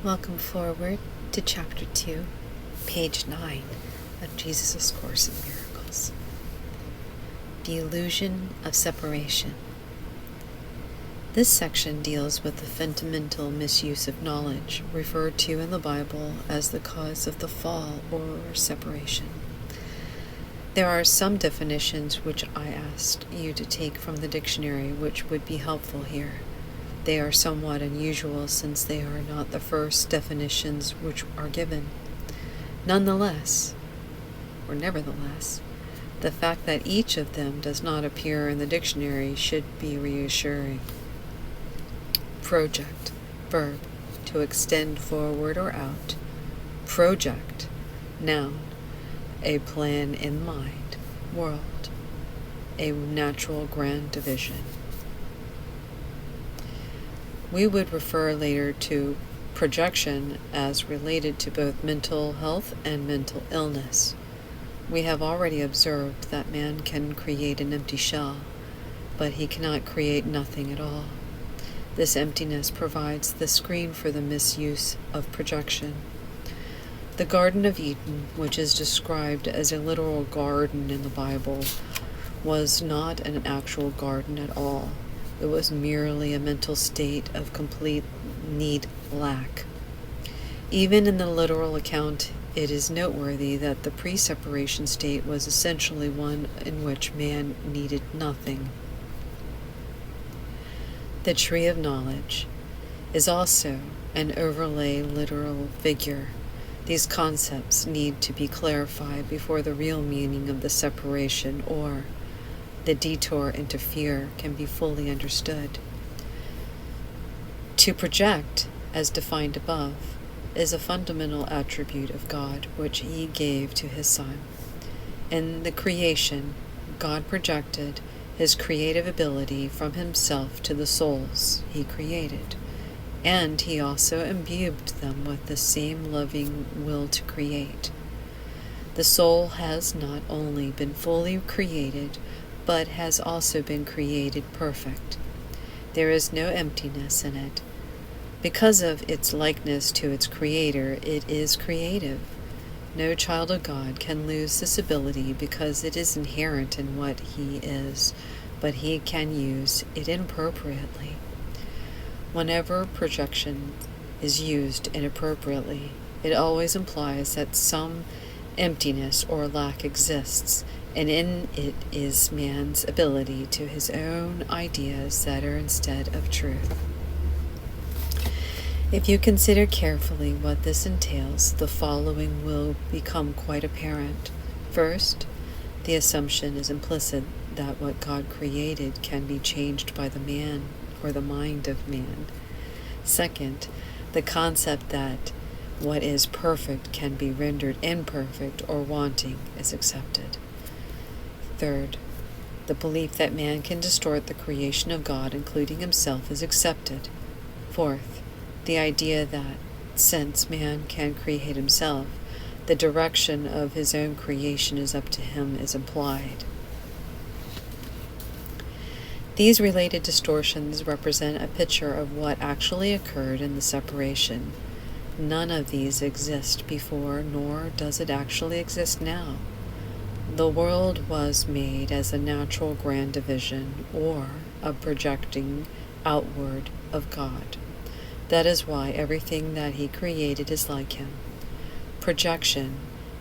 Welcome forward to Chapter 2, page 9 of Jesus' Course in Miracles. The illusion of separation. This section deals with the fundamental misuse of knowledge, referred to in the Bible as the cause of the fall or separation. There are some definitions which I asked you to take from the dictionary which would be helpful here. They are somewhat unusual since they are not the first definitions which are given. Nevertheless, the fact that each of them does not appear in the dictionary should be reassuring. Project, verb, to extend forward or out. Project, noun, a plan in mind. World, a natural grand division. We would refer later to projection as related to both mental health and mental illness. We have already observed that man can create an empty shell, but he cannot create nothing at all. This emptiness provides the screen for the misuse of projection. The Garden of Eden, which is described as a literal garden in the Bible, was not an actual garden at all. It was merely a mental state of complete need-lack. Even in the literal account, it is noteworthy that the pre-separation state was essentially one in which man needed nothing. The tree of knowledge is also an overlay literal figure. These concepts need to be clarified before the real meaning of the separation or the detour into fear can be fully understood. To project, as defined above, is a fundamental attribute of God which He gave to His Son. In the creation, God projected His creative ability from Himself to the souls He created, and He also imbued them with the same loving will to create. The soul has not only been fully created, but has also been created perfect. There is no emptiness in it. Because of its likeness to its Creator, it is creative. No child of God can lose this ability because it is inherent in what he is, but he can use it inappropriately. Whenever projection is used inappropriately, it always implies that some emptiness or lack exists, and in it is man's ability to his own ideas that are instead of truth. If you consider carefully what this entails, the following will become quite apparent. First, the assumption is implicit that what God created can be changed by the man or the mind of man. Second, the concept that what is perfect can be rendered imperfect or wanting is accepted. Third, the belief that man can distort the creation of God, including himself, is accepted. Fourth, the idea that, since man can create himself, the direction of his own creation is up to him is implied. These related distortions represent a picture of what actually occurred in the separation. None of these exist before, nor does it actually exist now. The world was made as a natural grand division, or a projecting outward of God. That is why everything that He created is like Him. Projection,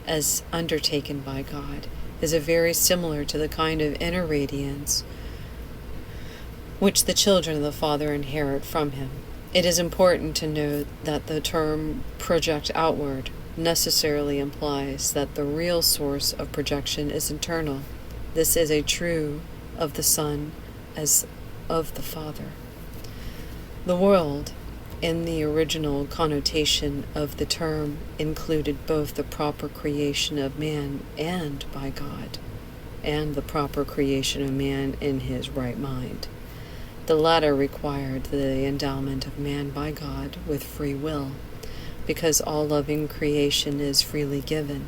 as undertaken by God, is very similar to the kind of inner radiance which the children of the Father inherit from Him. It is important to note that the term project outward necessarily implies that the real source of projection is internal. This is a true of the Son as of the Father. The world, in the original connotation of the term, included both the proper creation of man and by God, and the proper creation of man in his right mind. The latter required the endowment of man by God with free will, because all loving creation is freely given.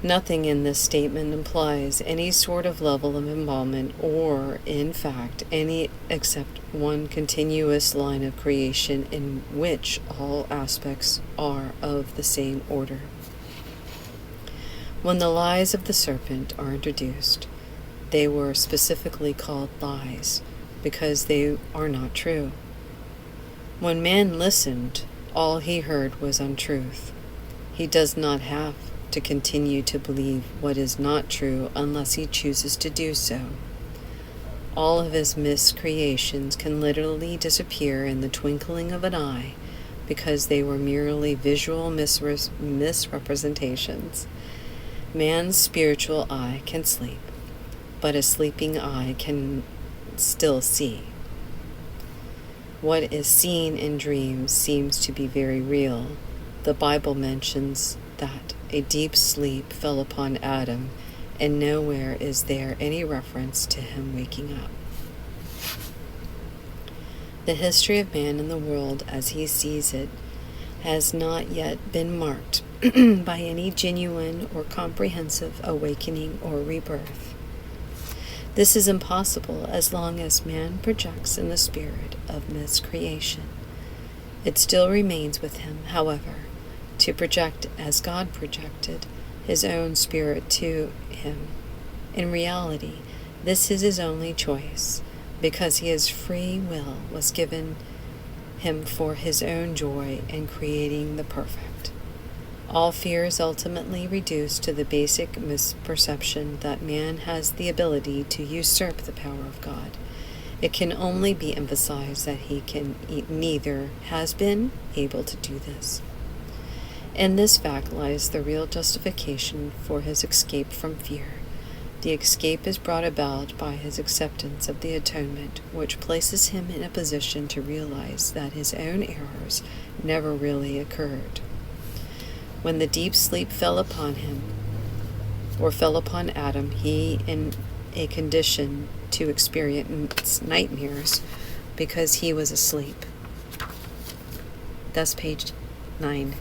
Nothing in this statement implies any sort of level of involvement or, in fact, any except one continuous line of creation in which all aspects are of the same order. When the lies of the serpent are introduced, they were specifically called lies because they are not true. When man listened, all he heard was untruth. He does not have to continue to believe what is not true unless he chooses to do so. All of his miscreations can literally disappear in the twinkling of an eye because they were merely visual misrepresentations. Man's spiritual eye can sleep, but a sleeping eye can still see. What is seen in dreams seems to be very real. The Bible mentions that a deep sleep fell upon Adam, and nowhere is there any reference to him waking up. The history of man in the world as he sees it has not yet been marked by any genuine or comprehensive awakening or rebirth. This is impossible as long as man projects in the spirit of miscreation. It still remains with him, however, to project as God projected his own spirit to him. In reality, this is his only choice, because his free will was given him for his own joy in creating the perfect. All fear is ultimately reduced to the basic misperception that man has the ability to usurp the power of God. It can only be emphasized that he neither has been able to do this. In this fact lies the real justification for his escape from fear. The escape is brought about by his acceptance of the atonement, which places him in a position to realize that his own errors never really occurred. When the deep sleep fell upon him, or fell upon Adam, he in a condition to experience nightmares because he was asleep. That's page 9.